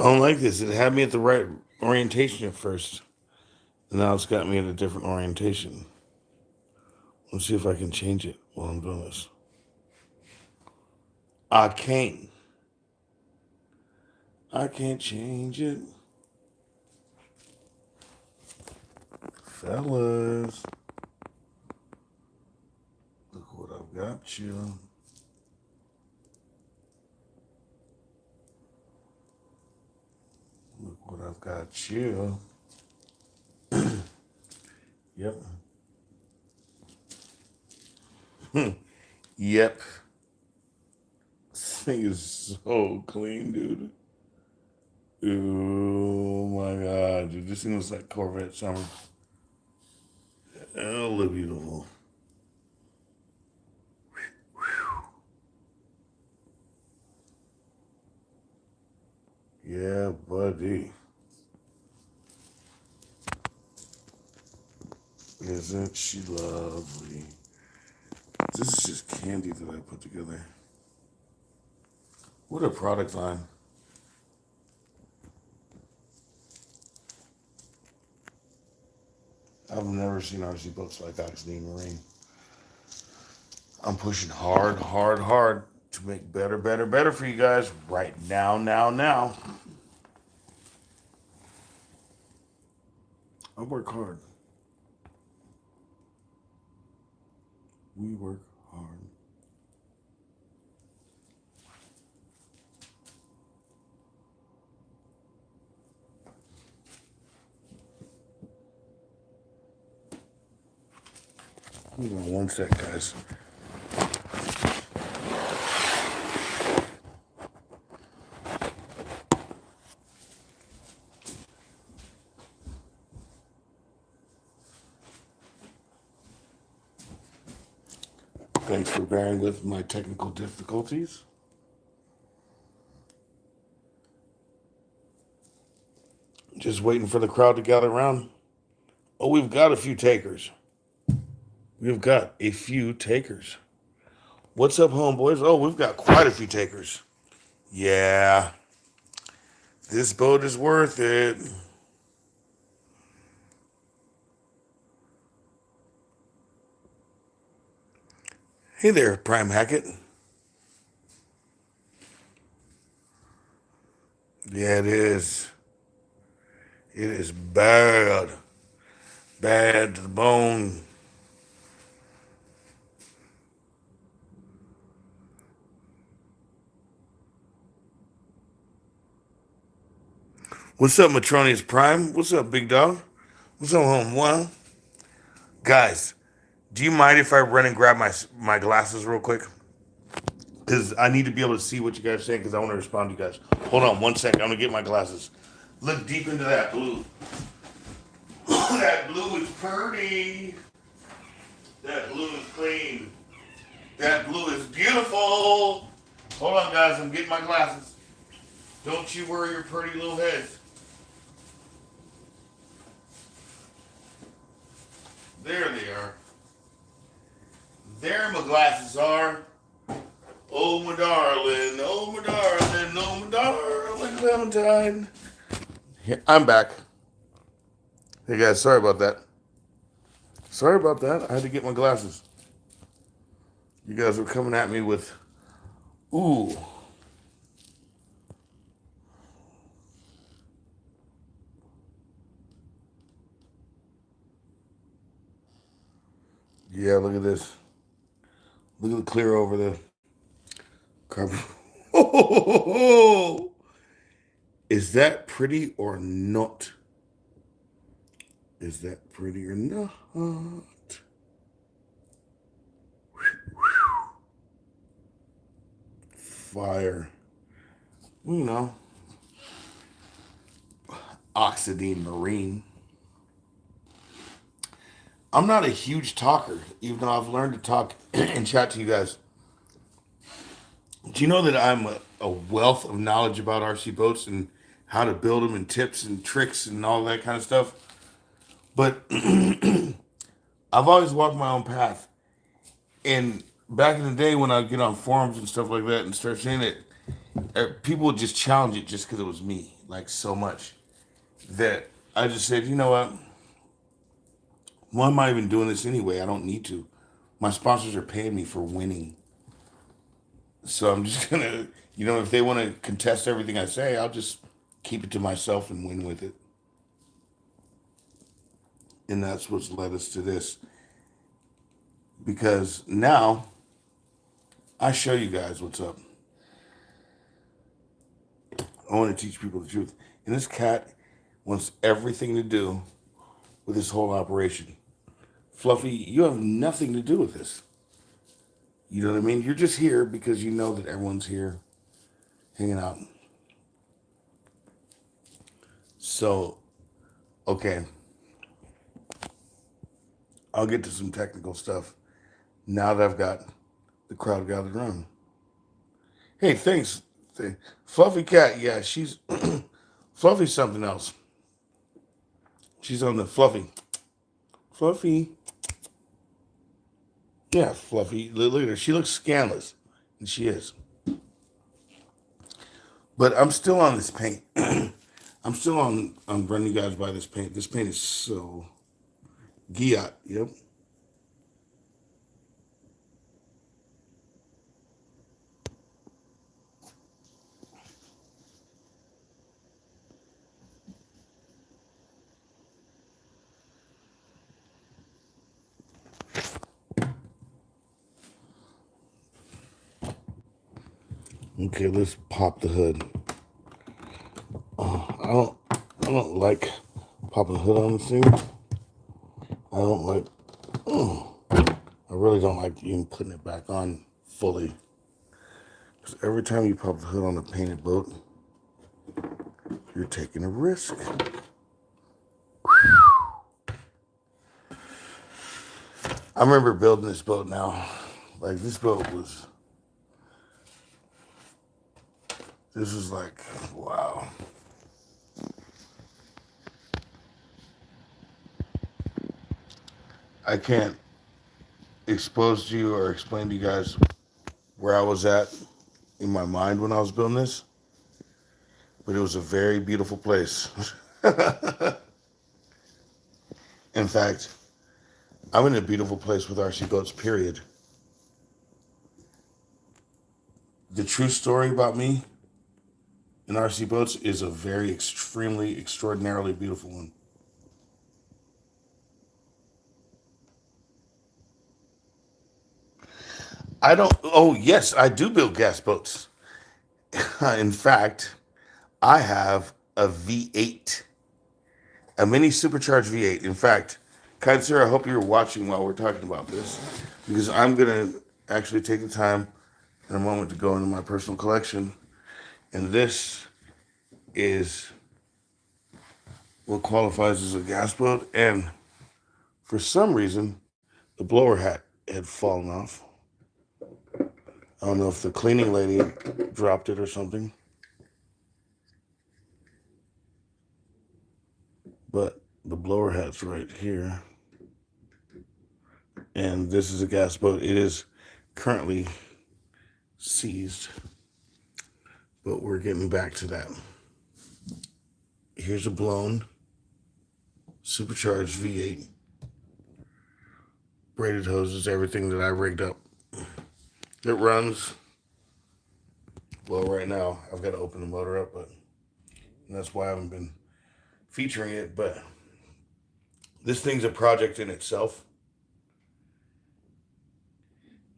I don't like this. It had me at the right orientation at first, and now it's got me at a different orientation. Let's see if I can change it while I'm doing this. I can't. I can't change it. Fellas, look what I've got you. Look what I've got you. Yep. Yep. This thing is so clean, dude. Oh my god, dude. This thing looks like Corvette Summer. Oh, beautiful. Yeah, buddy. Isn't she lovely? This is just candy that I put together. What a product line. I've never seen RC books like Oxidean Marine. I'm pushing hard, hard, hard to make better, better, better for you guys right now, now, now. I work hard. We work hard. Hold on one sec, guys. Thanks for bearing with my technical difficulties. Just waiting for the crowd to gather around. Oh, we've got a few takers. We've got a few takers. What's up, homeboys? Oh, we've got quite a few takers. Yeah, this boat is worth it. Hey there, Prime Hackett. Yeah, it is. It is bad. Bad to the bone. What's up, Matronius Prime? What's up, big dog? What's up, home? Well, guys, do you mind if I run and grab my glasses real quick? Because I need to be able to see what you guys are saying because I want to respond to you guys. Hold on one second. I'm going to get my glasses. Look deep into that blue. That blue is pretty. That blue is clean. That blue is beautiful. Hold on, guys. I'm getting my glasses. Don't you worry your pretty little heads. There they are. There my glasses are. Oh, my darling. Oh, my darling. Oh, my darling Clementine. Here, I'm back. Hey, guys. Sorry about that. Sorry about that. I had to get my glasses. You guys were coming at me with, ooh. Yeah, look at this. Look at the clear over the carbon. Oh, is that pretty or not? Is that pretty or not? Fire. You know, Oxidean Marine. I'm not a huge talker, even though I've learned to talk and chat to you guys. Do you know that I'm a wealth of knowledge about RC boats and how to build them and tips and tricks and all that kind of stuff? But I've always walked my own path. And back in the day when I get on forums and stuff like that and start saying it, people would just challenge it just because it was me. like so much that I just said, you know what? Why am I even doing this anyway? I don't need to. My sponsors are paying me for winning. So I'm just gonna, if they want to contest everything I say, I'll just keep it to myself and win with it. And that's what's led us to this. Because now I show you guys what's up. I want to teach people the truth. And this cat wants everything to do with this whole operation. Fluffy, you have nothing to do with this. You know what I mean? You're just here because you know that everyone's here hanging out. So, okay. I'll get to some technical stuff now that I've got the crowd gathered around. Hey, thanks. Fluffy cat, yeah, she's Fluffy's something else. She's on the Fluffy. Fluffy. Yeah, Fluffy. Look at her. She looks scandalous. And she is. But I'm still on this paint. I'm still on running you guys by this paint. This paint is so Giat, yep. Okay, let's pop the hood. I don't like popping the hood on this thing. I don't like. I really don't like even putting it back on fully. Because every time you pop the hood on a painted boat, you're taking a risk. I remember building this boat now. Like this boat was. This was like, wow. I can't expose to you or explain to you guys where I was at in my mind when I was building this, but it was a very beautiful place. In fact, I'm in a beautiful place with RC boats, period. The true story about me in RC boats is a very extremely, extraordinarily beautiful one. Oh, yes, I do build gas boats. In fact, I have a V8, a mini supercharged V8. In fact, kind sir, I hope you're watching while we're talking about this, because I'm going to actually take the time in a moment to go into my personal collection. And this is what qualifies as a gas boat. And for some reason, the blower hat had fallen off. I don't know if the cleaning lady dropped it or something. But the blower hat's right here. And this is a gas boat. It is currently seized. But we're getting back to that. Here's a blown supercharged V8. Braided hoses, everything that I rigged up. It runs. Well, right now, I've got to open the motor up, but that's why I haven't been featuring it. But this thing's a project in itself.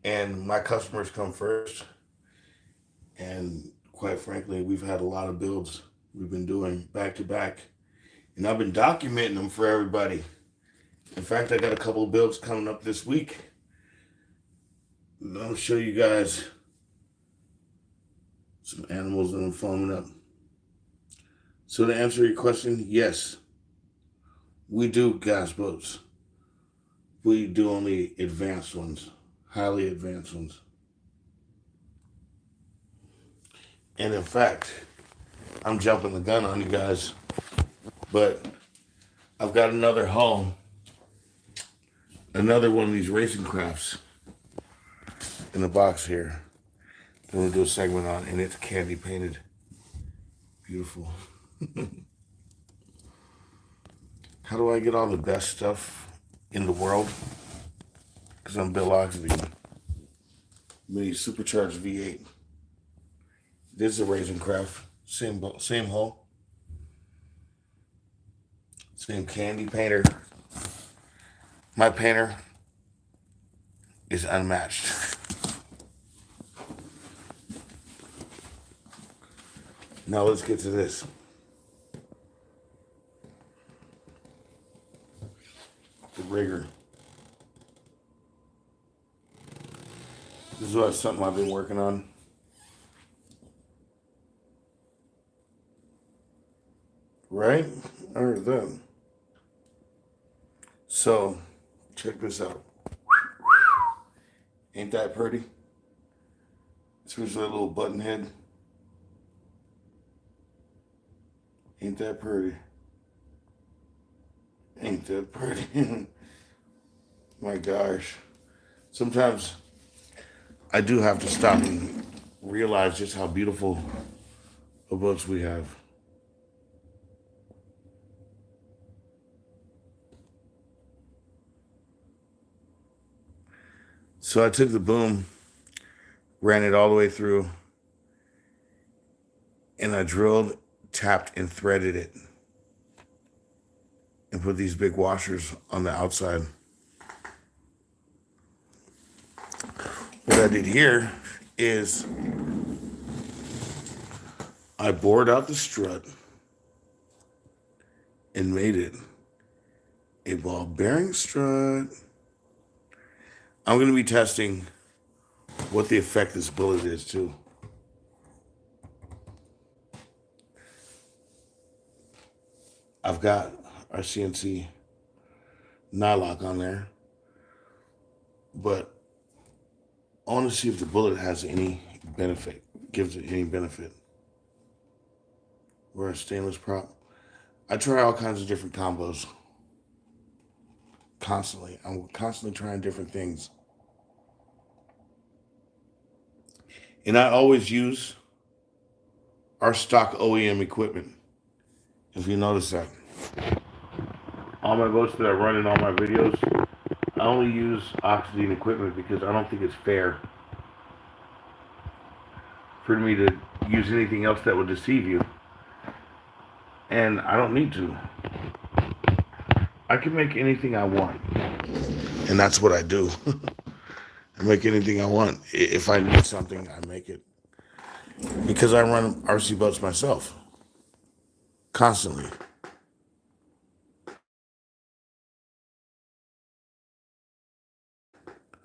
And my customers come first. And quite frankly, we've had a lot of builds we've been doing back to back. And I've been documenting them for everybody. In fact, I got a couple of builds coming up this week. I'll show you guys some animals that I'm foaming up. So to answer your question, yes, we do gas boats. We do only advanced ones, highly advanced ones. And in fact, I'm jumping the gun on you guys, but I've got another hull, another one of these racing crafts in the box here. I'm going to do a segment on, and it's candy painted. Beautiful. How do I get all the best stuff in the world? Because I'm Bill Oxidean. Mini supercharged V8. This is a Raisin Craft. Same hole. Same candy painter. My painter is unmatched. Now let's get to this. The rigger. This is something I've been working on. Right? I heard that. So, check this out. Ain't that pretty? Especially that little button head. Ain't that pretty? Ain't that pretty? My gosh. Sometimes I do have to stop and realize just how beautiful of boats we have. So I took the boom, ran it all the way through, and I drilled, tapped, and threaded it, and put these big washers on the outside. What I did here is I bored out the strut and made it a ball bearing strut. I'm going to be testing what the effect this bullet is too. I've got our CNC nylock on there, but I want to see if the bullet has any benefit, gives it any benefit. We're a stainless prop. I try all kinds of different combos constantly. I'm constantly trying different things. And I always use our stock OEM equipment. If you notice that. All my boats that I run in all my videos, I only use Oxidean equipment because I don't think it's fair for me to use anything else that would deceive you. And I don't need to. I can make anything I want. And that's what I do. I make anything I want. If I need something, I make it. Because I run RC boats myself. Constantly.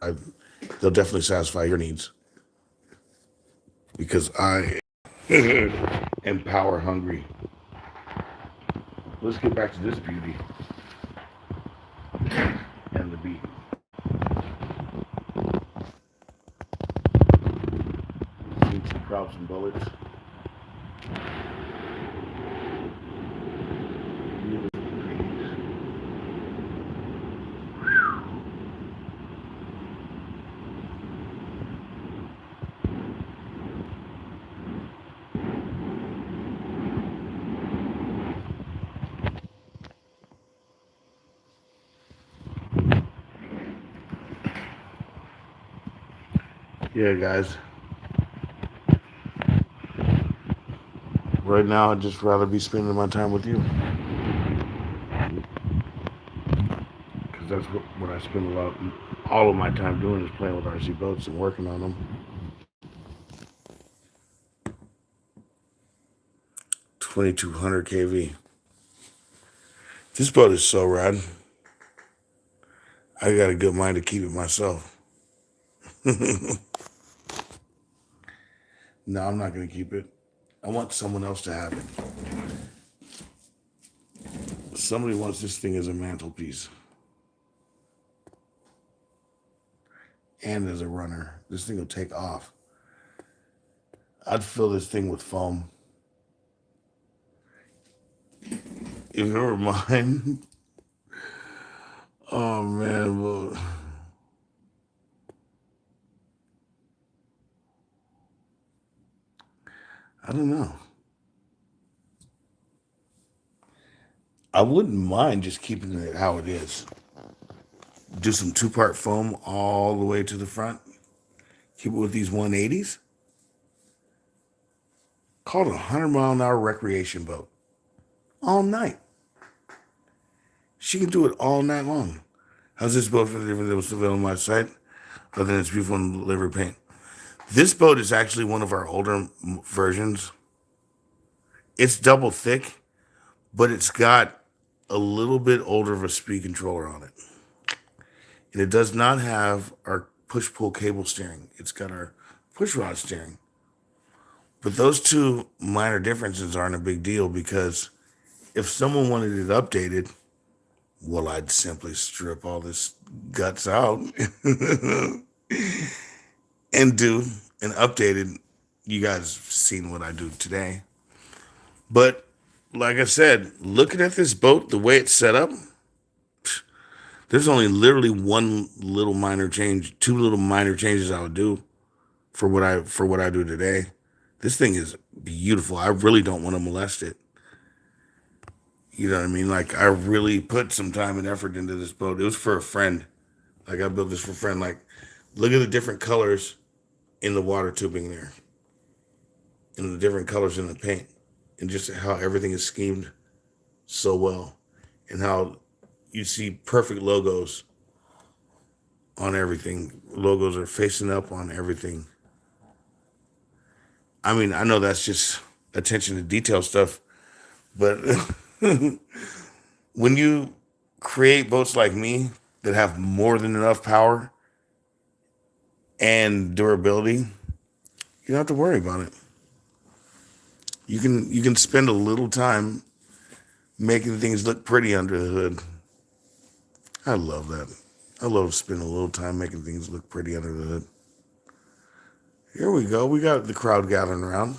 I, they'll definitely satisfy your needs. Because I am power hungry. Let's get back to this beauty. And the beat. Need some props and bullets. Yeah, guys. Right now, I'd just rather be spending my time with you. Because that's what I spend all of my time doing is playing with RC boats and working on them. 2200 kV. This boat is so rad. I got a good mind to keep it myself. No, I'm not going to keep it. I want someone else to have it. Somebody wants this thing as a mantelpiece. And as a runner. This thing will take off. I'd fill this thing with foam. If it were mine. Oh, man. Well, I don't know. I wouldn't mind just keeping it how it is. Do some two-part foam all the way to the front. Keep it with these 180s. Call it a 100-mile-an-hour recreation boat. All night. She can do it all night long. How's this boat for the difference that was available on my site? Other than its beautiful livery paint. This boat is actually one of our older versions. It's double thick, but it's got a little bit older of a speed controller on it. And it does not have our push-pull cable steering. It's got our push rod steering. But those two minor differences aren't a big deal because if someone wanted it updated, well, I'd simply strip all this guts out and do an updated. You guys have seen what I do today. But like I said, looking at this boat, the way it's set up, there's only literally one little minor change, two little minor changes I would do for what I do today. This thing is beautiful. I really don't want to molest it. You know what I mean? Like I really put some time and effort into this boat. It was for a friend. Like I built this for a friend. Like look at the different colors in the water tubing there. And the different colors in the paint. And just how everything is schemed so well. And how you see perfect logos on everything. Logos are facing up on everything. I mean, I know that's just attention to detail stuff, but when you create boats like me that have more than enough power and durability, you don't have to worry about it. You can spend a little time making things look pretty under the hood. I love that. I love spending a little time making things look pretty under the hood. Here we go. We got the crowd gathering around.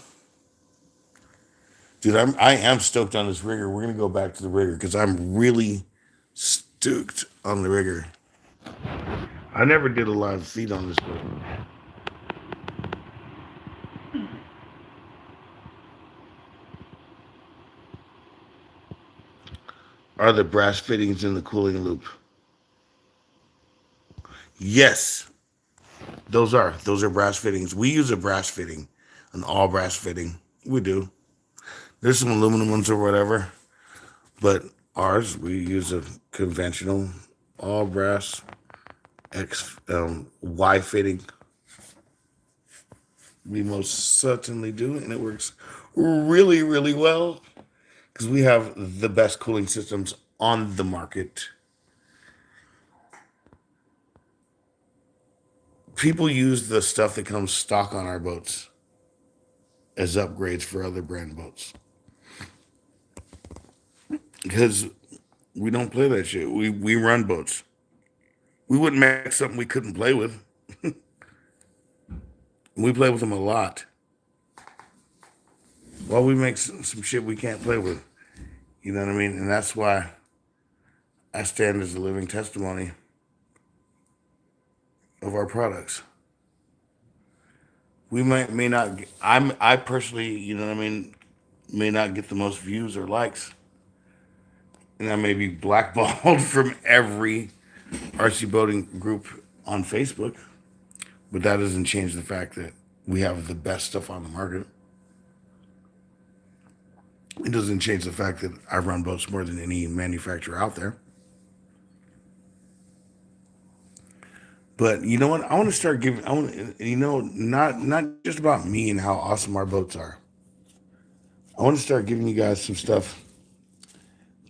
Dude, I am stoked on this rigger. We're gonna go back to the rigger because I'm really stoked on the rigger. I never did a lot of feet on this boat. Are the brass fittings in the cooling loop? Yes, those are brass fittings. We use a brass fitting, an all brass fitting. We do. There's some aluminum ones or whatever, but ours we use a conventional all brass Y fitting. We most certainly do, and it works really, really well because we have the best cooling systems on the market. People use the stuff that comes stock on our boats as upgrades for other brand boats because we don't play that shit. We run boats. We wouldn't make something we couldn't play with. We play with them a lot. Well, we make some shit we can't play with. You know what I mean? And that's why I stand as a living testimony of our products. We may not. I personally, you know what I mean, may not get the most views or likes, and I may be blackballed from every RC boating group on Facebook, but that doesn't change the fact that we have the best stuff on the market. It doesn't change the fact that I run boats more than any manufacturer out there. But you know what? I want to start giving. I want, not just about me and how awesome our boats are. I want to start giving you guys some stuff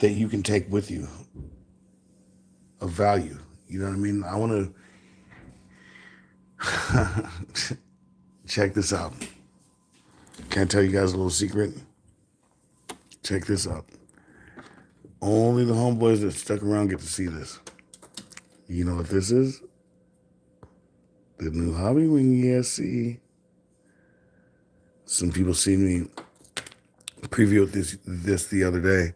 that you can take with you of value. You know what I mean? I want to check this out. Can I tell you guys a little secret? Check this out. Only the homeboys that stuck around get to see this. You know what this is? The new Hobby Wing ESC. Some people seen me preview this the other day,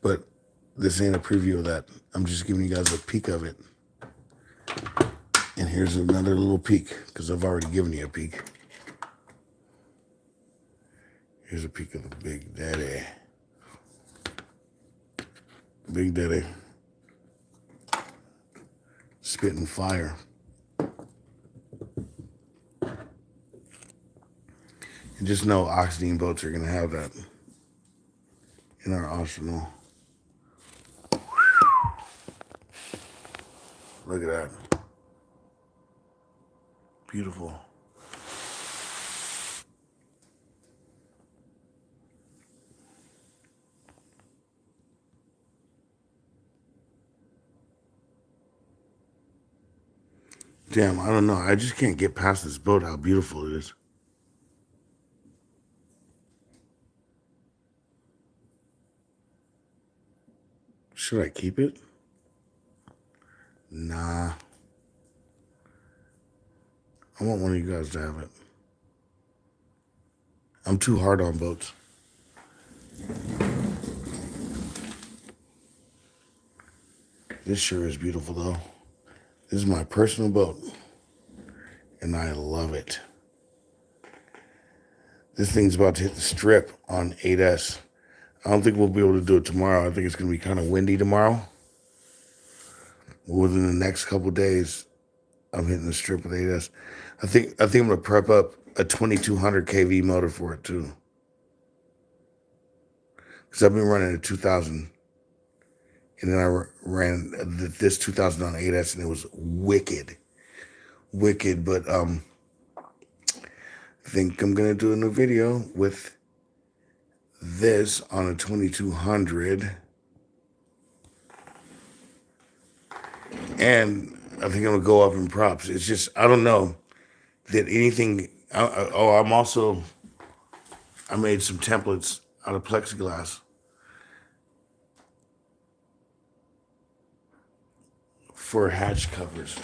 but this ain't a preview of that. I'm just giving you guys a peek of it. And here's another little peek, because I've already given you a peek. Here's a peek of the Big Daddy. Big Daddy. Spitting fire. And just know Oxidean boats are going to have that in our arsenal. Look at that. Beautiful. Damn, I don't know. I just can't get past this boat, how beautiful it is. Should I keep it? Nah. I want one of you guys to have it. I'm too hard on boats. This sure is beautiful, though. This is my personal boat, and I love it. This thing's about to hit the strip on 8S. I don't think we'll be able to do it tomorrow. I think it's going to be kind of windy tomorrow. Within the next couple days, I'm hitting the strip with 8S. I think I'm going to prep up a 2200 kV motor for it, too. Because I've been running a 2000. And then I ran this 2000 on 8S, and it was wicked. Wicked, but I think I'm going to do a new video with this on a 2200. And I think I'm going to go up in props. It's just, I don't know that anything. I made some templates out of plexiglass for hatch covers.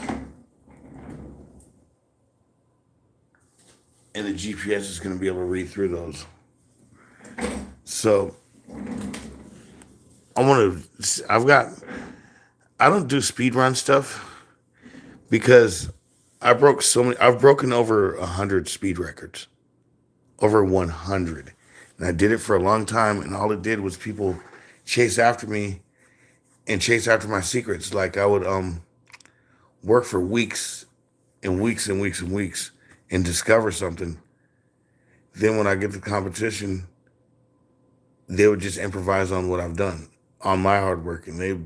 And the GPS is going to be able to read through those. So I don't do speed run stuff because I've broken over 100 speed records, over 100. And I did it for a long time. And all it did was people chase after me and chase after my secrets. Like I would, work for weeks and weeks and weeks and weeks and discover something. Then when I get to competition, they would just improvise on what I've done, on my hard work, and they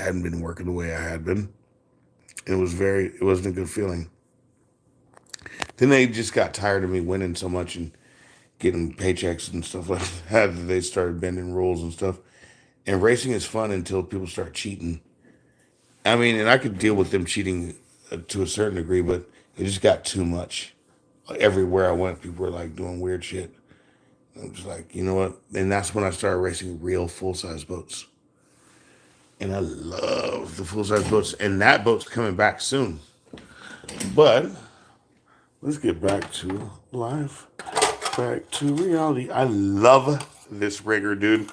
hadn't been working the way I had been. It wasn't a good feeling. Then they just got tired of me winning so much and getting paychecks and stuff like that. They started bending rules and stuff. And racing is fun until people start cheating. I mean, and I could deal with them cheating to a certain degree, but it just got too much. Everywhere I went, people were like doing weird shit. I'm just like, you know what? And that's when I started racing real full-size boats. And I love the full-size boats. And that boat's coming back soon. But let's get back to life. Back to reality. I love this rigger, dude.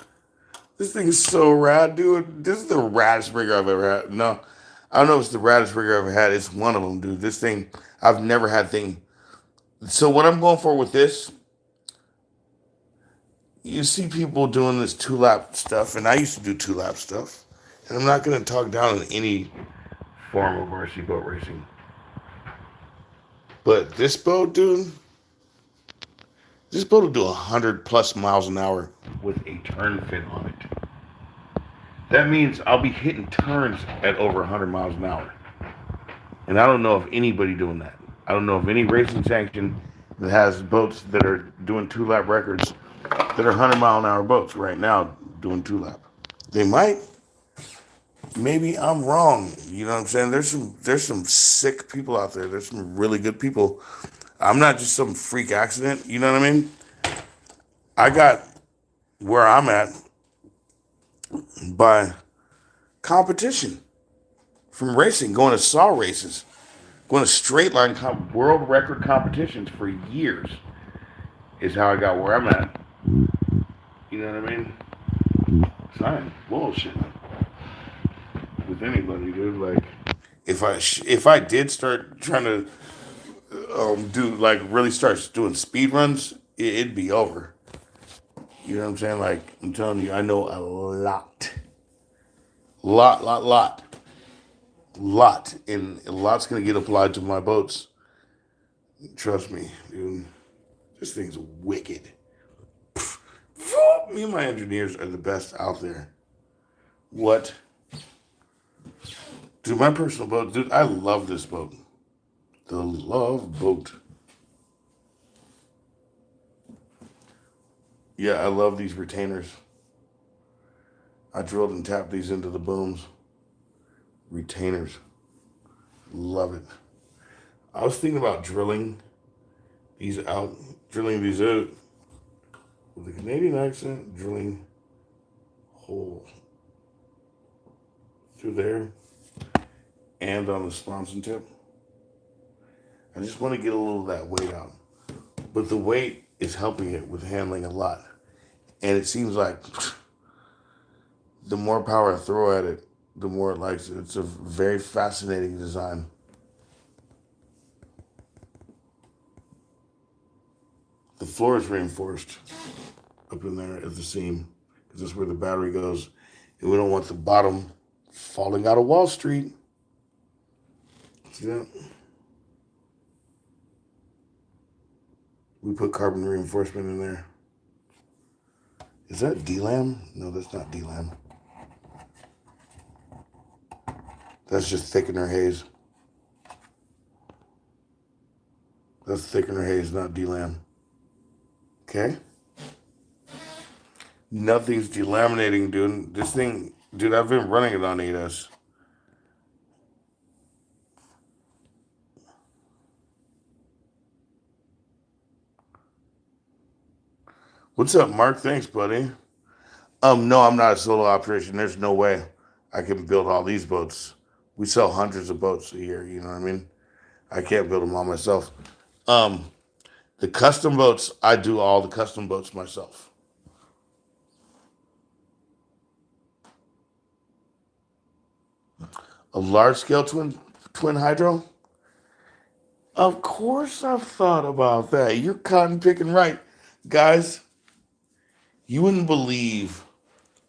This thing is so rad, dude. This is the raddest rigger I've ever had. No, I don't know if it's the raddest rigger I've ever had. It's one of them, dude. This thing, I've never had thing. So what I'm going for with this, you see people doing this 2-lap stuff, and I used to do 2-lap stuff. And I'm not going to talk down on any form of RC boat racing. But this boat, dude, this boat will do 100 plus miles an hour with a turn fin on it. That means I'll be hitting turns at over 100 miles an hour. And I don't know of anybody doing that. I don't know of any racing sanction that has boats that are doing 2-lap records that are 100-mile-an-hour boats right now doing 2-lap. They might. Maybe I'm wrong. You know what I'm saying? There's some sick people out there. There's some really good people. I'm not just some freak accident. You know what I mean? I got where I'm at by competition from racing, going to saw races, going to straight line world record competitions for years is how I got where I'm at. You know what I mean? It's not bullshit with anybody, dude. Like, if I did start trying to do like really start doing speed runs, it'd be over. You know what I'm saying? Like, I'm telling you, I know a lot. Lot. Lot. And a lot's going to get applied to my boats. Trust me, dude. This thing's wicked. Me and my engineers are the best out there. What? Dude, my personal boat. Dude, I love this boat. The Love Boat. Yeah, I love these retainers. I drilled and tapped these into the booms. Retainers. Love it. I was thinking about these out, drilling these out with a Canadian accent, drilling hole through there and on the sponson tip. I just want to get a little of that weight out. But the weight is helping it with handling a lot. And it seems like the more power I throw at it, the more it likes it. It's a very fascinating design. The floor is reinforced up in there at the seam because that's where the battery goes. And we don't want the bottom falling out of Wall Street. See that? We put carbon reinforcement in there. Is that D-Lam? No, that's not D-Lam. That's just thickener haze. That's thickener haze, not D-Lam. Okay? Nothing's delaminating, dude. This thing, dude, I've been running it on 8S. What's up, Mark? Thanks, buddy. No, I'm not a solo operation. There's no way I can build all these boats. We sell hundreds of boats a year, you know what I mean? I can't build them all myself. Um, the custom boats, I do all the custom boats myself. A large scale twin hydro? Of course I've thought about that. You're cotton picking right. Guys, you wouldn't believe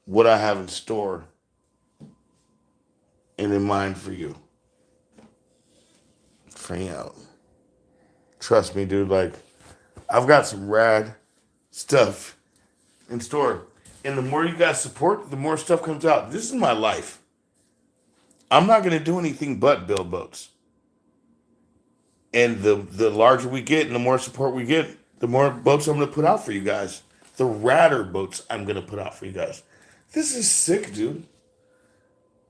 what I have in store and in mind for you. For you. Trust me, dude. Like, I've got some rad stuff in store. And the more you guys support, the more stuff comes out. This is my life. I'm not going to do anything but build boats. And the larger we get and the more support we get, the more boats I'm going to put out for you guys. The radder boats I'm going to put out for you guys. This is sick, dude.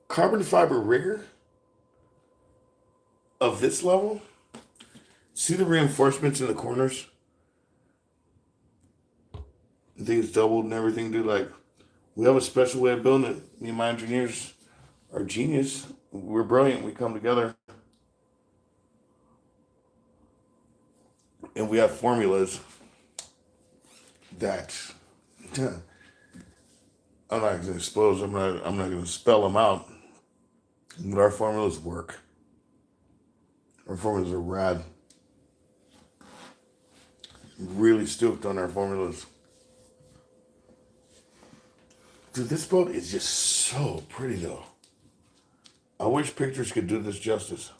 Carbon fiber rigger of this level. See the reinforcements in the corners? Things doubled and everything, dude. Like, we have a special way of building it. Me and my engineers are genius. We're brilliant. We come together. And we have formulas that I'm not going to expose. I'm not going to spell them out. But our formulas work. Our formulas are rad. Really stoked on our formulas. Dude, this boat is just so pretty though. I wish pictures could do this justice.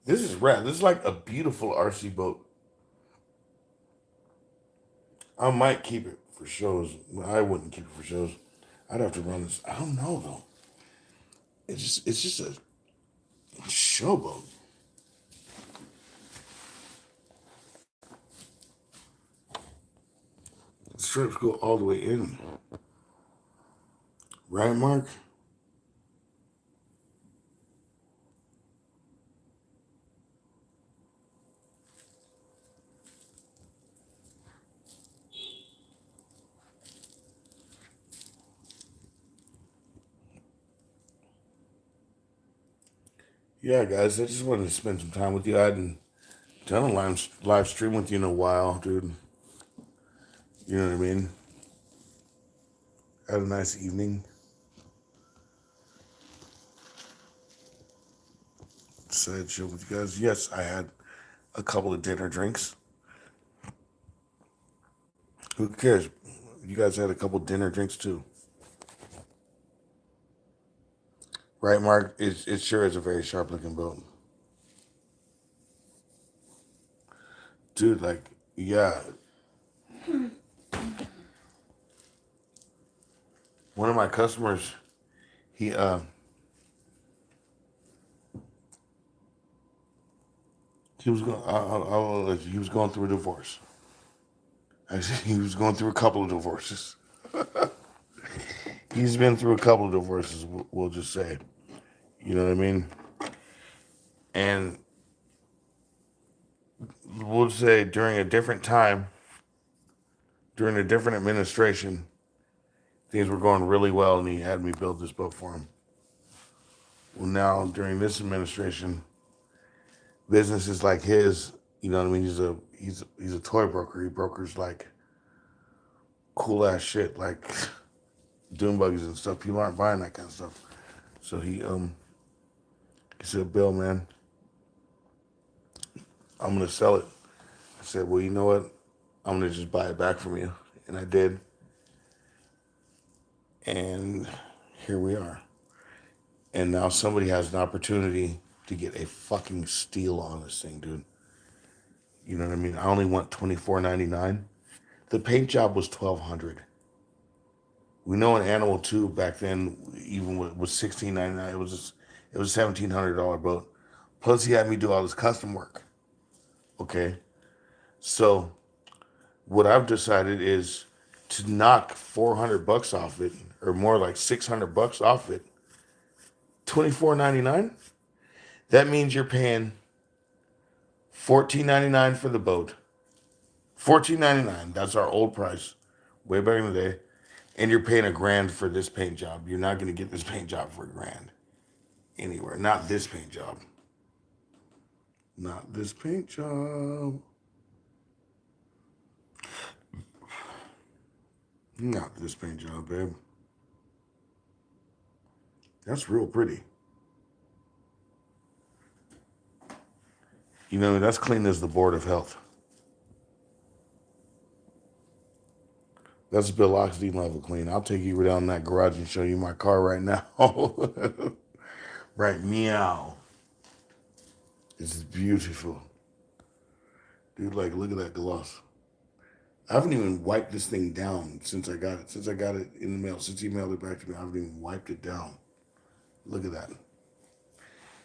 This is rad. This is like a beautiful RC boat. I might keep it for shows. I wouldn't keep it for shows. I'd have to run this. I don't know though. It's just a showboat. The strips go all the way in. Right, Mark? Yeah, guys, I just wanted to spend some time with you. I hadn't done a live stream with you in a while, dude. You know what I mean? Had a nice evening. Decided to chill with you guys. Yes, I had a couple of dinner drinks. Who cares? You guys had a couple dinner drinks too. Right, Mark? It sure is a very sharp looking boat. Dude, like, yeah. One of my customers, he he was going he was going through a divorce. Actually, he was going through a couple of divorces. He's been through a couple of divorces, we'll just say. You know what I mean? And we'll say during a different time, during a different administration, things were going really well, and he had me build this boat for him. Well, now during this administration, businesses like his, you know what I mean? He's a toy broker. He brokers like cool ass shit, like dune buggies and stuff. People aren't buying that kind of stuff. So he said, Bill, man, I'm gonna sell it. I said, well, you know what? I'm gonna just buy it back from you, and I did. And here we are. And now somebody has an opportunity to get a fucking steal on this thing, dude. You know what I mean? I only want $24.99. The paint job was $1,200. We know an Animal 2 back then, even was $16.99. It was a $1,700 boat. Plus, he had me do all this custom work. Okay, so what I've decided is to knock $400 off it, or more like $600 off it. $24.99. That means you're paying $14.99 for the boat. $14.99. That's our old price, way back in the day. And you're paying $1,000 for this paint job. You're not going to get this paint job for $1,000 anywhere. Not this paint job. Not this paint job. Not this paint job, babe. That's real pretty. You know, that's clean as the Board of Health. That's Bill Oxidean level clean. I'll take you down that garage and show you my car right now. Right, meow. It's beautiful. Dude, like, look at that gloss. I haven't even wiped this thing down since I got it. Since I got it in the mail, since he mailed it back to me, I haven't even wiped it down. Look at that.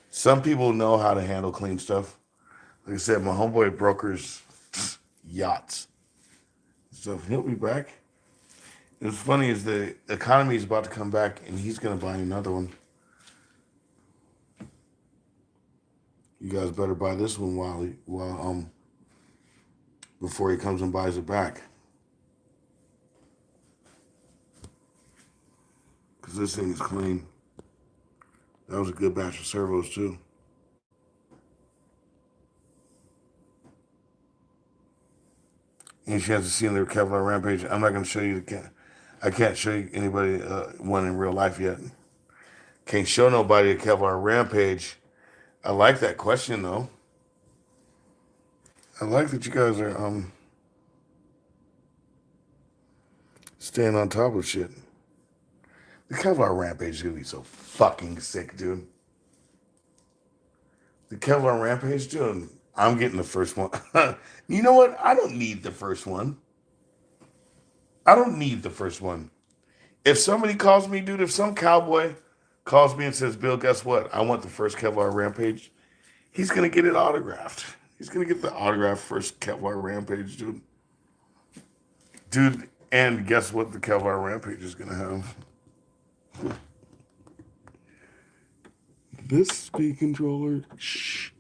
Some people know how to handle clean stuff. Like I said, my homeboy brokers yachts. So he'll be back. What's funny is the economy is about to come back, and he's gonna buy another one. You guys better buy this one before he comes and buys it back. Because this thing is clean. That was a good batch of servos, too. Any chance of seeing their Kevlar Rampage? I'm not going to show you I can't show you anybody one in real life yet. Can't show nobody a Kevlar Rampage. I like that question, though. I like that you guys are staying on top of shit. The Kevlar Rampage is gonna be so fucking sick, dude. The Kevlar Rampage, dude. I'm getting the first one. You know what? I don't need the first one. I don't need the first one. If somebody calls me, dude, if some cowboy calls me and says, Bill, guess what? I want the first Kevlar Rampage. He's gonna get it autographed. He's gonna get the autographed first Kevlar Rampage, dude. Dude, and guess what the Kevlar Rampage is gonna have? This speed controller. Shh.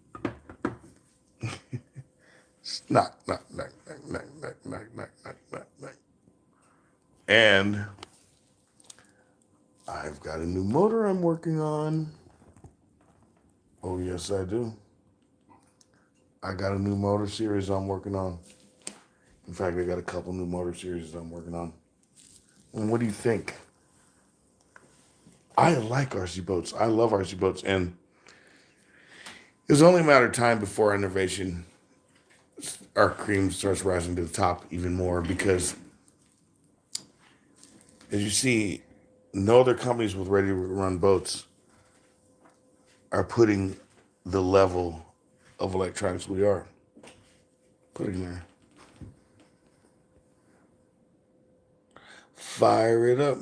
Knock, knock, knock, knock, knock, knock, knock, knock, knock, knock, knock. And I've got a new motor I'm working on. Oh, yes, I do. I got a new motor series I'm working on. In fact, I got a couple new motor series I'm working on. And what do you think? I like RC boats. I love RC boats. And it's only a matter of time before innovation, our cream starts rising to the top even more, because as you see, no other companies with ready to run boats are putting the level of electronics we are putting there. Fire it up.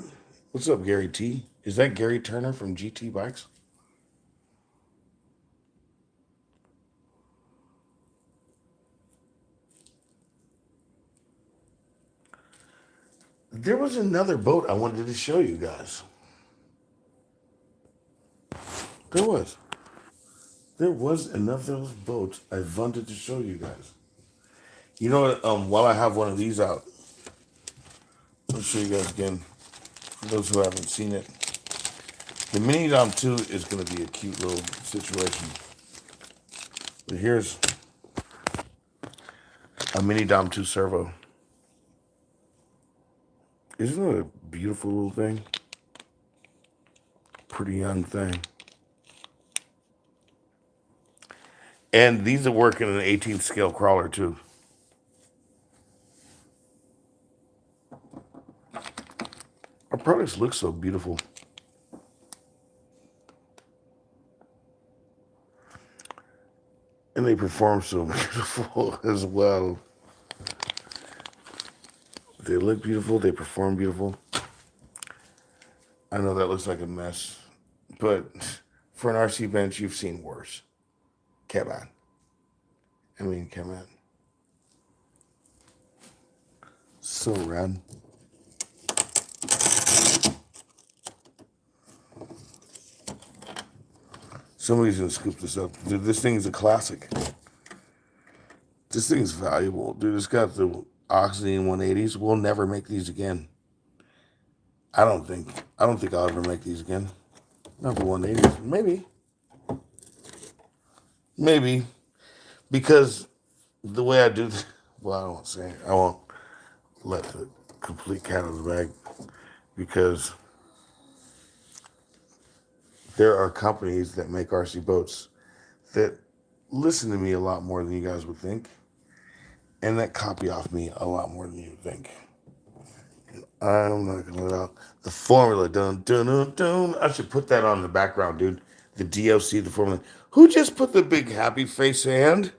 What's up, Gary T? Is that Gary Turner from GT Bikes? There was another boat I wanted to show you guys. There was. There was another boat I wanted to show you guys. You know what? While I have one of these out, I'll show you guys again. For those who haven't seen it, the Mini Dom 2 is going to be a cute little situation. But here's a Mini Dom 2 servo. Isn't it a beautiful little thing? Pretty young thing. And these are working in an 18 scale crawler too. Our products look so beautiful. And they perform so beautiful as well. They look beautiful, they perform beautiful. I know that looks like a mess, but for an RC bench, you've seen worse. Come on. I mean, come on. So rad. Somebody's gonna scoop this up. Dude, this thing is a classic. This thing's valuable. Dude, it's got the Oxidean 180s. We'll never make these again. I don't think. I don't think I'll ever make these again. Not the 180s. Maybe. Maybe. Because the way I do, well, I won't say it. I won't let the complete cat out of the bag. Because there are companies that make RC boats that listen to me a lot more than you guys would think. And that copy off me a lot more than you would think. I'm not gonna let out the formula. Dun dun dun dun. I should put that on the background, dude. The DLC, the formula. Who just put the big happy face hand?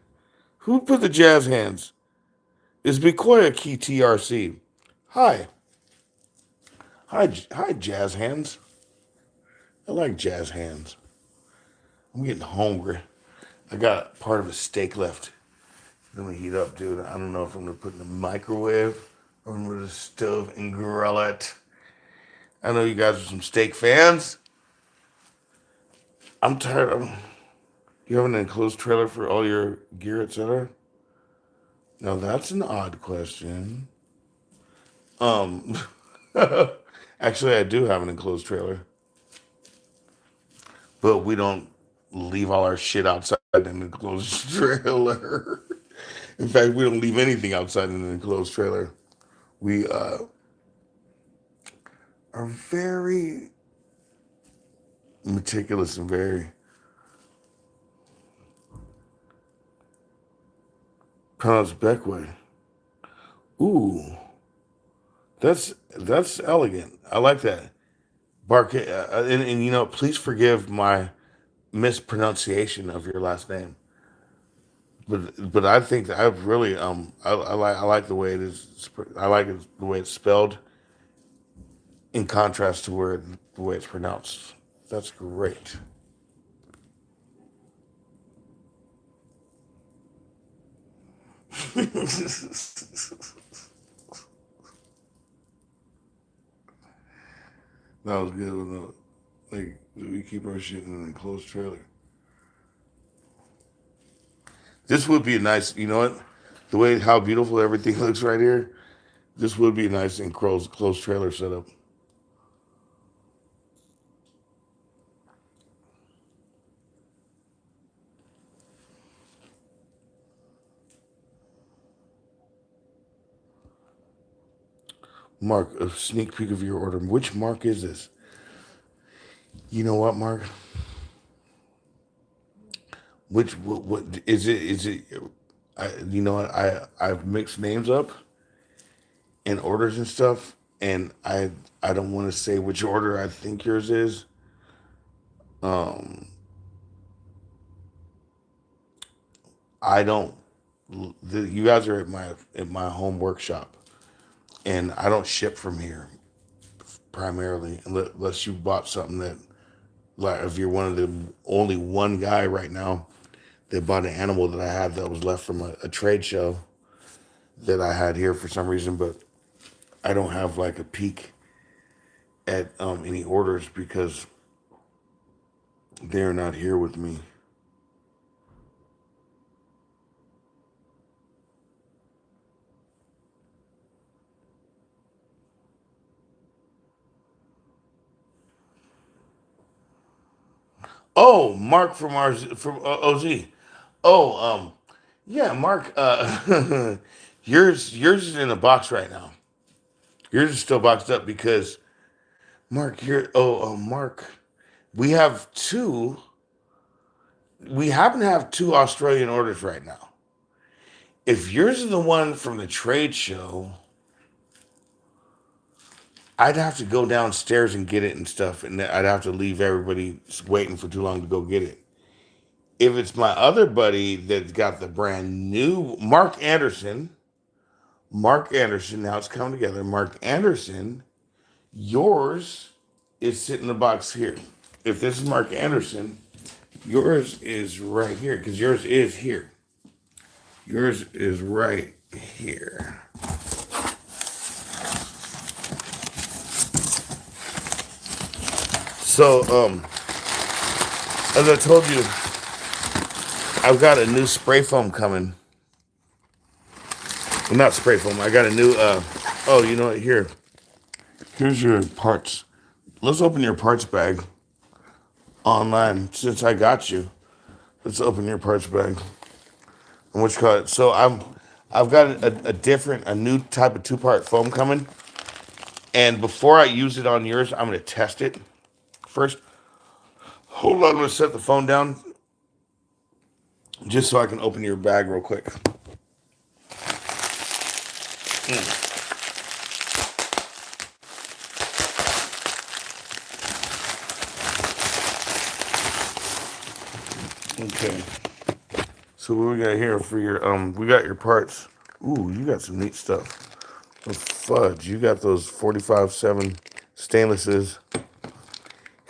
Who put the jazz hands? Is Bikoya Key TRC? Hi, hi, jazz hands. I like jazz hands. I'm getting hungry. I got part of a steak left. I'm gonna heat up, dude. I don't know if I'm gonna put it in the microwave or I'm gonna stove and grill it. I know you guys are some steak fans. I'm tired of you have an enclosed trailer for all your gear, etc. Now that's an odd question. Um, actually, I do have an enclosed trailer, but we don't leave all our shit outside in an enclosed trailer. In fact, we don't leave anything outside in an enclosed trailer. We are very meticulous and very pronounced Beckway. Ooh, that's elegant. I like that. And you know, please forgive my mispronunciation of your last name. But I think that I really I like the way it is. I like it, the way it's spelled in contrast to where the way it's pronounced. That's great. That was good. Like we keep our shit in an enclosed trailer. This would be a nice. You know what? The way how beautiful everything looks right here. This would be a nice enclosed closed trailer setup. Mark, a sneak peek of your order. Which Mark is this? You know what, Mark? Which what is it? Is it? You know what? I've mixed names up and orders and stuff, and I don't want to say which order I think yours is. I don't. You guys are at my home workshop, and I don't ship from here primarily unless you bought something that, like, if you're one of the only one guy right now that bought an animal that I have that was left from a trade show that I had here for some reason, but I don't have like a peek at any orders because they're not here with me. Oh, Mark from OZ. Oh, yeah, Mark. Yours is in a box right now. Yours is still boxed up because Mark. Mark. We have two. We happen to have two Australian orders right now. If yours is the one from the trade show, I'd have to go downstairs and get it and stuff, and I'd have to leave everybody waiting for too long to go get it. If it's my other buddy that's got the brand new Mark Anderson, now it's coming together. Mark Anderson, yours is sitting in the box here. If this is Mark Anderson, yours is right here because yours is here. Yours is right here. So, as I told you, I've got a new spray foam coming. Well, not spray foam. I got a new. Oh, you know what? Here's your parts. Let's open your parts bag online. Since I got you, let's open your parts bag. And what you call it? I've got a new type of two-part foam coming. And before I use it on yours, I'm gonna test it first. Hold on, I'm gonna set the phone down just so I can open your bag real quick. Okay. So what we got here for your we got your parts. Ooh, you got some neat stuff. Oh, fudge, you got those 45/7 stainlesses.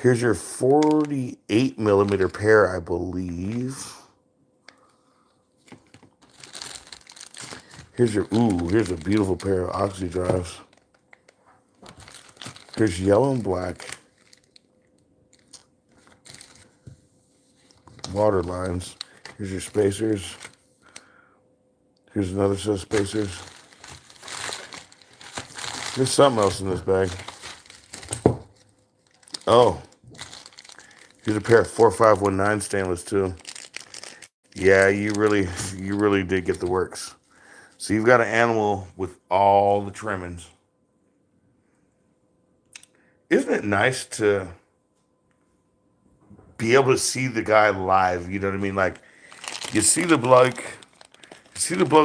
Here's your 48 millimeter pair, I believe. Here's a beautiful pair of oxy drives. Here's yellow and black water lines. Here's your spacers. Here's another set of spacers. There's something else in this bag. Oh, here's a pair of 4519 stainless too. Yeah, you really did get the works. So you've got an animal with all the trimmings. Isn't it nice to be able to see the guy live? You know what I mean? Like you see the bloke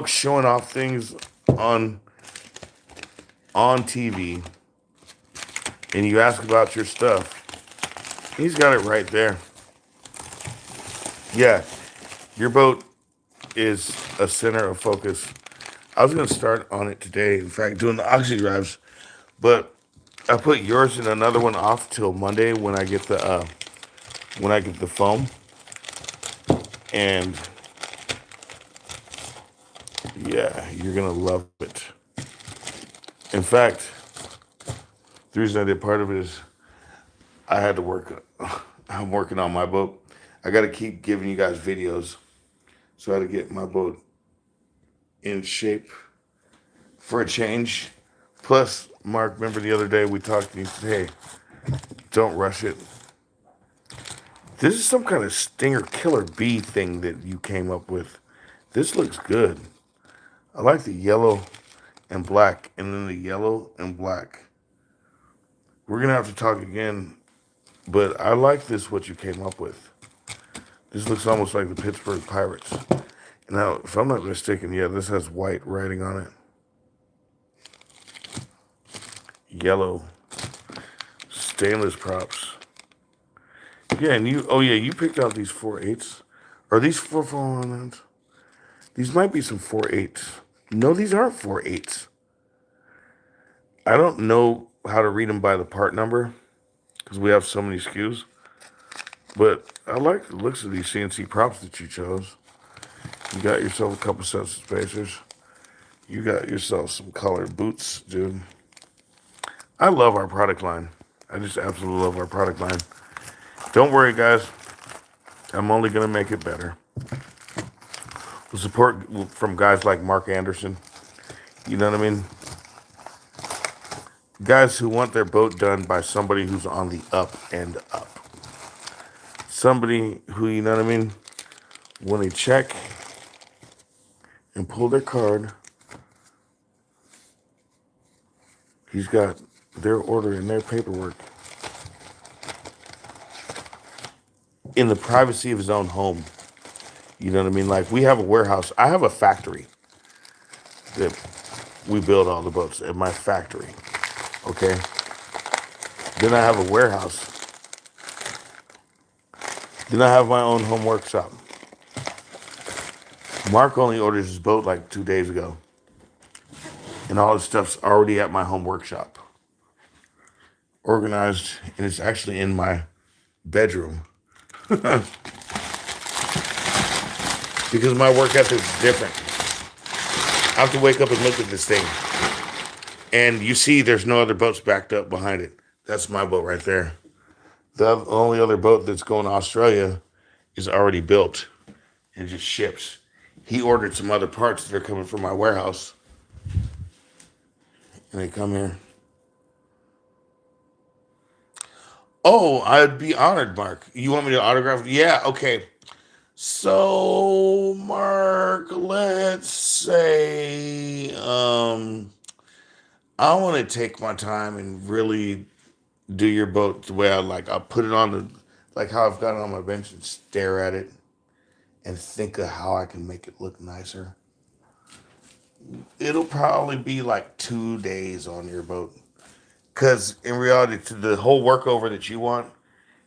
showing off things on on TV, and you ask about your stuff. He's got it right there. Yeah, your boat is a center of focus. I was gonna start on it today. In fact, doing the oxy drives, but I put yours and another one off till Monday when I get the foam. And yeah, you're gonna love it. In fact, the reason I did part of it is I had to work. I'm working on my boat. I got to keep giving you guys videos, so I had to get my boat in shape for a change. Plus, Mark, remember the other day we talked and you said, "Hey, don't rush it." This is some kind of stinger killer bee thing that you came up with. This looks good. I like the yellow and black, and then the yellow and black. We're gonna have to talk again, but I like this what you came up with. This looks almost like the Pittsburgh Pirates. Now, if I'm not mistaken, yeah, this has white writing on it. Yellow stainless props. Yeah, and you. Oh yeah, you picked out these 4/8. Are these 4/4? These might be some 4.8s. No, these aren't 4.8s. I don't know how to read them by the part number because we have so many SKUs. But I like the looks of these CNC props that you chose. You got yourself a couple sets of spacers. You got yourself some colored boots, dude. I love our product line. I just absolutely love our product line. Don't worry, guys. I'm only going to make it better. The support from guys like Mark Anderson. You know what I mean? Guys who want their boat done by somebody who's on the up and up. Somebody who, you know what I mean? When they check and pull their card, he's got their order and their paperwork in the privacy of his own home. You know what I mean? Like, we have a warehouse. I have a factory that we build all the boats at my factory. Okay? Then I have a warehouse. Then I have my own home workshop. Mark only ordered his boat like 2 days ago. And all his stuff's already at my home workshop. Organized, and it's actually in my bedroom. Because my work ethic is different. I have to wake up and look at this thing. And you see there's no other boats backed up behind it. That's my boat right there. The only other boat that's going to Australia is already built and just ships. He ordered some other parts that are coming from my warehouse. And they come here. Oh, I'd be honored, Mark. You want me to autograph? Yeah, okay. So, Mark, let's say I want to take my time and really do your boat the way I like. I'll put it on the, like how I've got it on my bench and stare at it and think of how I can make it look nicer. It'll probably be like 2 days on your boat. Because in reality, to the whole workover that you want,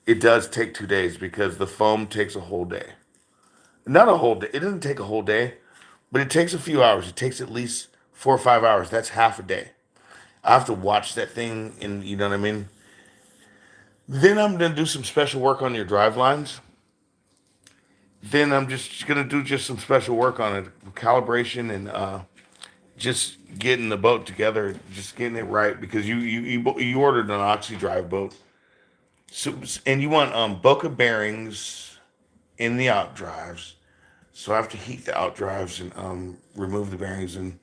it does take 2 days because the foam takes a whole day. Not a whole day. It doesn't take a whole day, but it takes a few hours. It takes at least 4 or 5 hours. That's half a day. I have to watch that thing, and you know what I mean? Then I'm going to do some special work on your drive lines. Then I'm just going to do just some special work on it, calibration and just getting the boat together, just getting it right because you ordered an oxy drive boat. So, and you want Boca bearings in the out drives. So I have to heat the out drives and remove the bearings and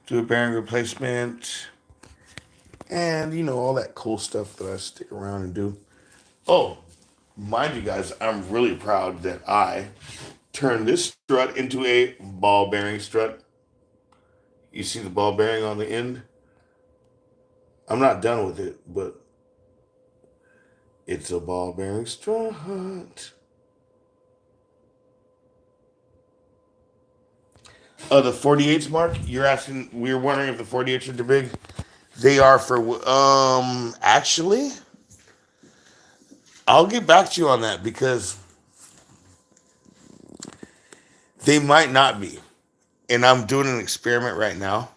do a bearing replacement and you know all that cool stuff that I stick around and do. Oh, mind you guys, I'm really proud that I turned this strut into a ball bearing strut. You see the ball bearing on the end? I'm not done with it, but it's a ball bearing strut. The 48s, Mark. You're asking. We were wondering if the 48s are too big. They are for. Actually, I'll get back to you on that because they might not be. And I'm doing an experiment right now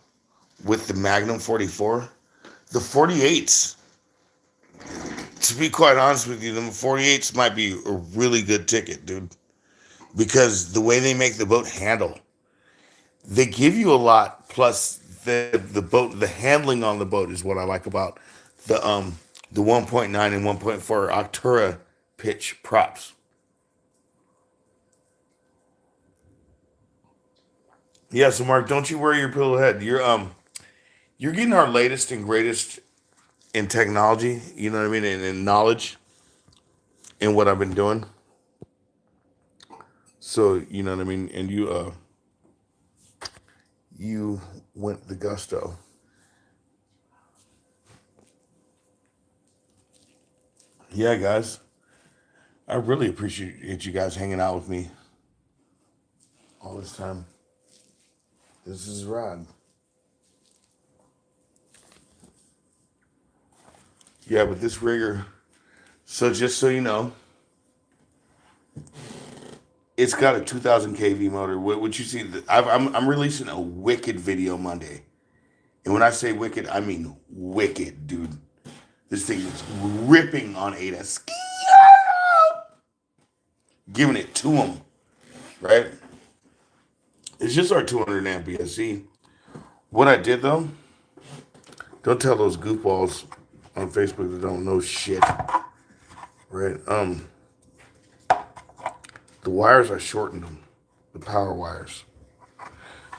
with the Magnum 44. The 48s, to be quite honest with you, the 48s might be a really good ticket, dude. Because the way they make the boat handle, they give you a lot. Plus, the boat, the handling on the boat is what I like about the 1.9 and 1.4 Octura pitch props. Yeah, so Mark, don't you worry your pillow head. You're getting our latest and greatest in technology, you know what I mean, and in knowledge in what I've been doing. So, you know what I mean, and you went the gusto. Yeah, guys. I really appreciate you guys hanging out with me all this time. This is Rod. Yeah, but this rigger. So just so you know, It's got a 2000 kV motor. What you see? I'm releasing a wicked video Monday, and when I say wicked, I mean wicked, dude. This thing is ripping on ADAS, giving it to them, right? It's just our 200 amp BSC. What I did though, don't tell those goofballs on Facebook that don't know shit, right? The wires, I shortened them, the power wires.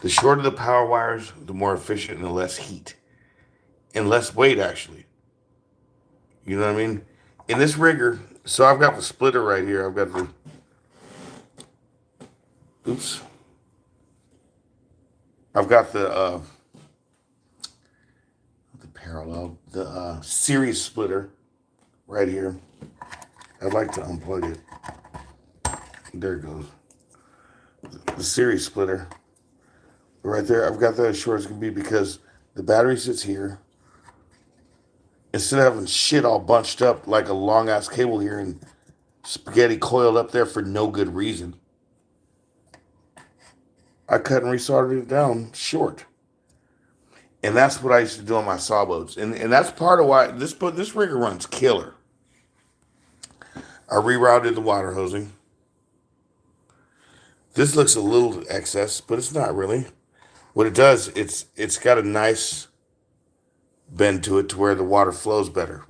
The shorter the power wires, the more efficient and the less heat and less weight, actually. You know what I mean? In this rigger, so I've got the splitter right here. I've got the, oops. I've got the parallel, the series splitter right here. I'd like to unplug it. There it goes. The series splitter. Right there, I've got that as short as can be because the battery sits here. Instead of having shit all bunched up like a long ass cable here and spaghetti coiled up there for no good reason, I cut and resoldered it down short. And that's what I used to do on my sawboats. And that's part of why this rigger runs killer. I rerouted the water hosing. This looks a little excess, but it's not really. What it does, it's got a nice bend to it to where the water flows better.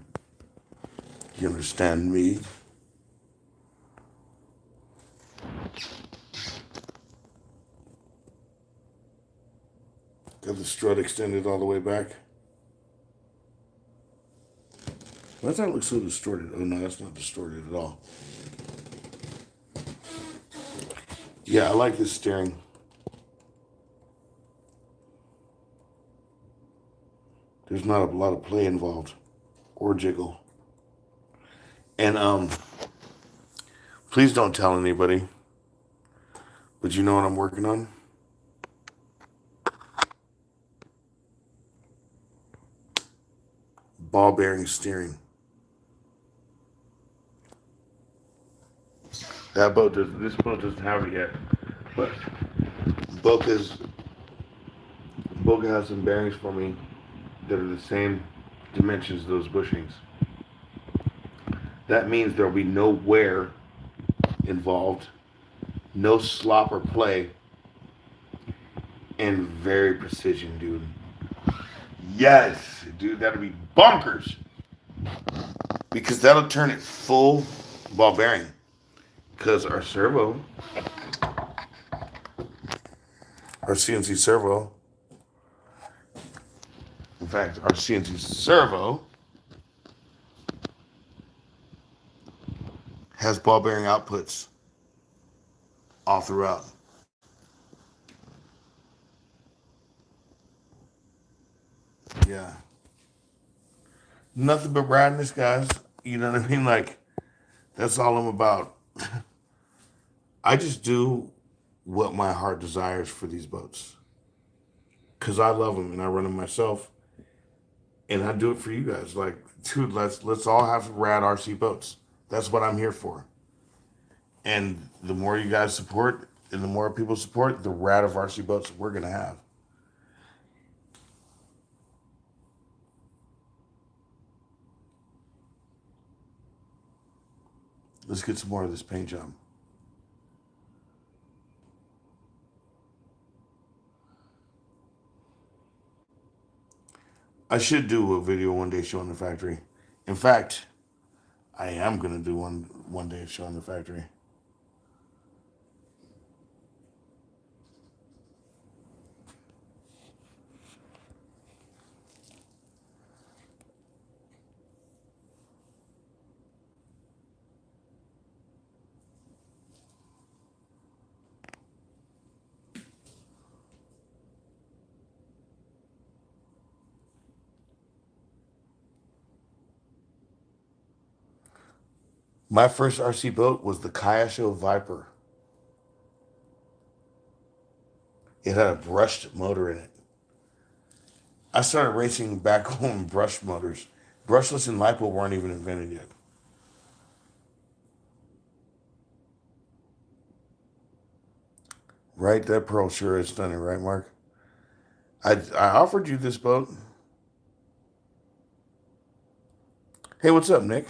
You understand me? Got the strut extended all the way back. Why does that look so distorted? Oh no, that's not distorted at all. Yeah, I like this steering. There's not a lot of play involved or jiggle. And please don't tell anybody. But you know what I'm working on? Ball bearing steering. This boat doesn't have it yet. But Boca's Boca has some bearings for me that are the same dimensions as those bushings. That means there'll be no wear involved, no slop or play, and very precision, dude. Yes, dude, that'll be bonkers. Because that'll turn it full ball bearing. Because our CNC servo, in fact, our CNC servo has ball bearing outputs all throughout. Yeah. Nothing but radness, guys. You know what I mean? Like, that's all I'm about. I just do what my heart desires for these boats. Because I love them and I run them myself. And I do it for you guys. Like, dude, let's all have rad RC boats. That's what I'm here for. And the more you guys support and the more people support, the rad of RC boats we're going to have. Let's get some more of this paint job. I should do a video one day showing the factory. In fact, I am going to do one day showing the factory. My first RC boat was the Kayasho Viper. It had a brushed motor in it. I started racing back home brushed motors. Brushless and LiPo weren't even invented yet. Right? That pearl sure is stunning, right, Mark? I offered you this boat. Hey, what's up, Nick?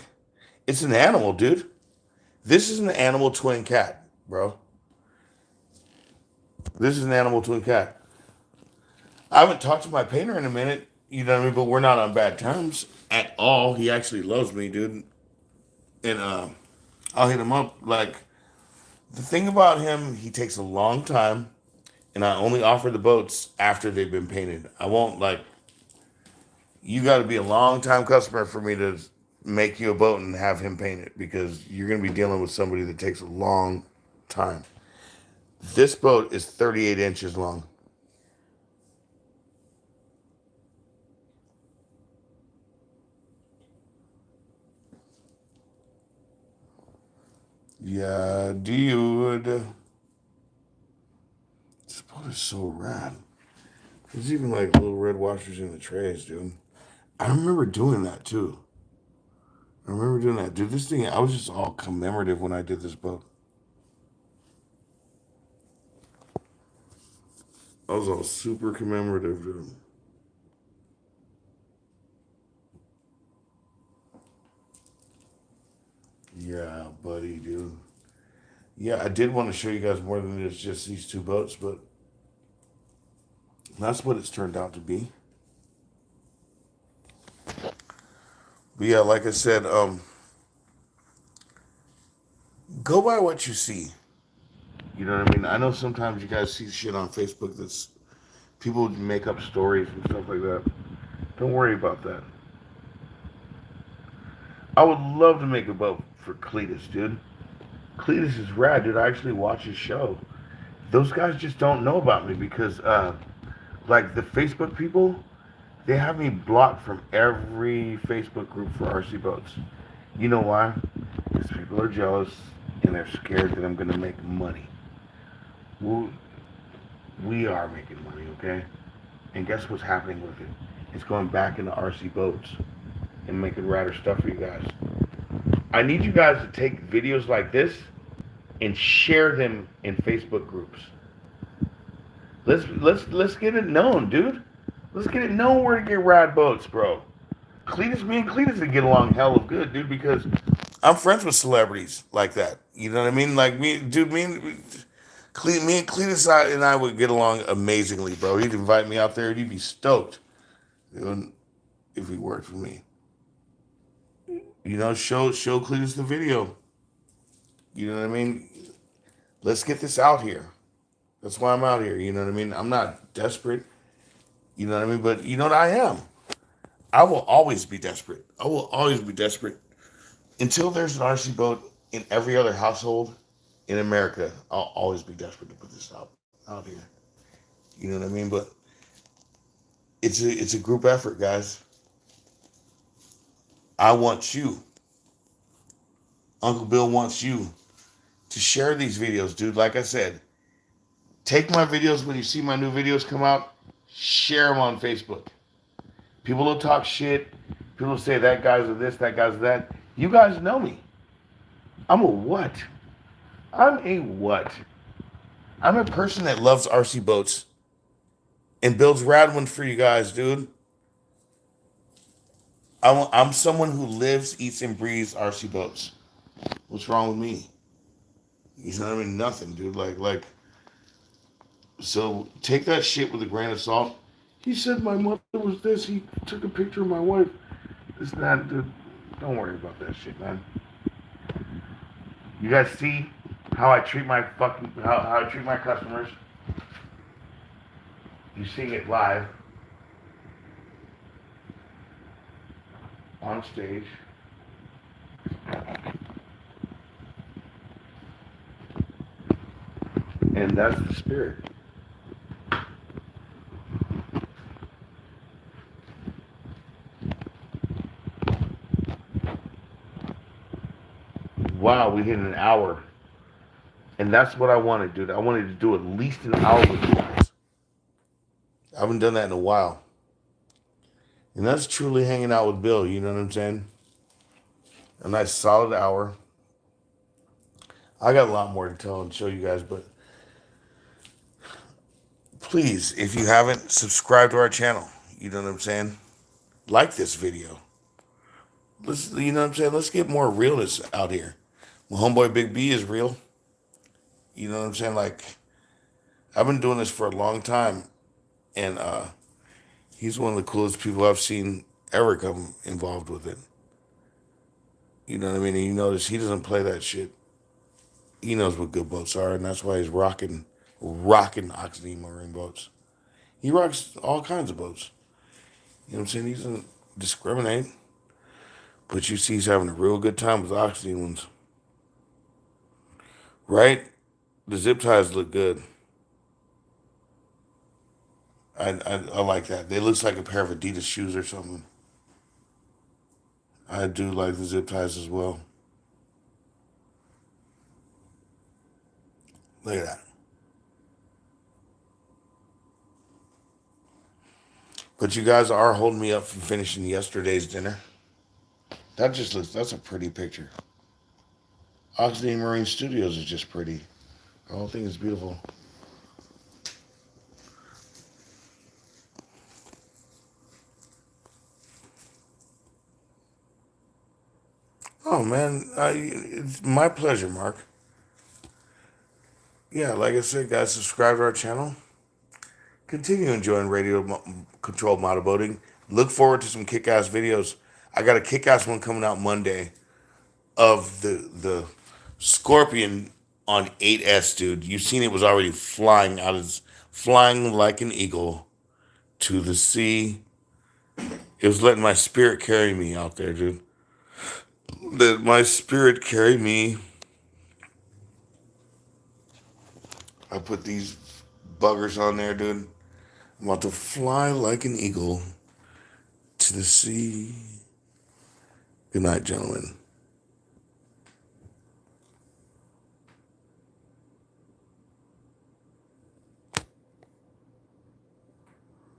It's an animal, dude. This is an animal twin cat, bro. This is an animal twin cat. I haven't talked to my painter in a minute, you know what I mean? But we're not on bad terms at all. He actually loves me, dude. And I'll hit him up. Like, the thing about him, he takes a long time, and I only offer the boats after they've been painted. I won't, like, you got to be a long time customer for me to make you a boat and have him paint it because you're going to be dealing with somebody that takes a long time. This boat is 38 inches long. Yeah, dude. This boat is so rad. There's even like little red washers in the trays, dude. I remember doing that too. I remember doing that. Dude, this thing, I was just all commemorative when I did this boat. I was all super commemorative, dude. Yeah, buddy, dude. Yeah, I did want to show you guys more than it's just these two boats, but that's what it's turned out to be. But yeah, like I said, go by what you see. You know what I mean? I know sometimes you guys see shit on Facebook that's people make up stories and stuff like that. Don't worry about that. I would love to make a boat for Cletus, dude. Cletus is rad, dude. I actually watch his show. Those guys just don't know about me because, like the Facebook people, they have me blocked from every Facebook group for RC boats. You know why? Because people are jealous and they're scared that I'm gonna make money. We, we are making money, okay? And guess what's happening with it? It's going back into RC boats and making radder stuff for you guys. I need you guys to take videos like this and share them in Facebook groups. Let's get it known, dude. Let's get it known where to get rad boats, bro. Me and Cletus would get along hell of good, dude, because I'm friends with celebrities like that. You know what I mean? Like me, dude. Me and Cletus and I would get along amazingly, bro. He'd invite me out there, and he'd be stoked, dude, if he worked for me. You know, show Cletus the video. You know what I mean? Let's get this out here. That's why I'm out here. You know what I mean? I'm not desperate. You know what I mean? But you know what I am? I will always be desperate. I will always be desperate until there's an RC boat in every other household in America. I'll always be desperate to put this out here. You know what I mean? But it's a group effort, guys. I want you. Uncle Bill wants you to share these videos, dude. Like I said, take my videos when you see my new videos come out, share them on Facebook. People will talk shit. People will say that guy's of this, that guy's of that. You guys know me. I'm a what? I'm a what? I'm a person that loves RC boats and builds rad ones for you guys, dude. I'm someone who lives, eats, and breathes RC boats. What's wrong with me? You know what I mean? Nothing, dude. So take that shit with a grain of salt. He said my mother was this. He took a picture of my wife. It's not, dude. Don't worry about that shit, man. You guys see how I treat my how I treat my customers. You seeing it live on stage. And that's the spirit. Wow, we hit an hour. And that's what I wanted, dude. I wanted to do at least an hour with you guys. I haven't done that in a while. And that's truly hanging out with Bill, you know what I'm saying? A nice solid hour. I got a lot more to tell and show you guys, but Please, if you haven't, subscribe to our channel. You know what I'm saying? Like this video. Let's, you know what I'm saying? Let's get more realists out here. My homeboy Big B is real. You know what I'm saying? Like, I've been doing this for a long time, and he's one of the coolest people I've seen ever come involved with it. You know what I mean? And you notice he doesn't play that shit. He knows what good boats are, and that's why he's rocking Oxidean marine boats. He rocks all kinds of boats. You know what I'm saying? He doesn't discriminate, but you see he's having a real good time with Oxidean ones. Right? The zip ties look good. I like that. They looks like a pair of Adidas shoes or something. I do like the zip ties as well. Look at that. But you guys are holding me up from finishing yesterday's dinner. That's a pretty picture. Oxygen Marine Studios is just pretty. The whole thing is beautiful. Oh man, it's my pleasure, Mark. Yeah, like I said, guys, subscribe to our channel. Continue enjoying controlled motorboating. Look forward to some kick-ass videos. I got a kick-ass one coming out Monday of the Scorpion on 8S, dude. You've seen it was already flying like an eagle to the sea. It was letting my spirit carry me out there, dude. Let my spirit carry me. I put these buggers on there, dude. I'm about to fly like an eagle to the sea. Good night, gentlemen.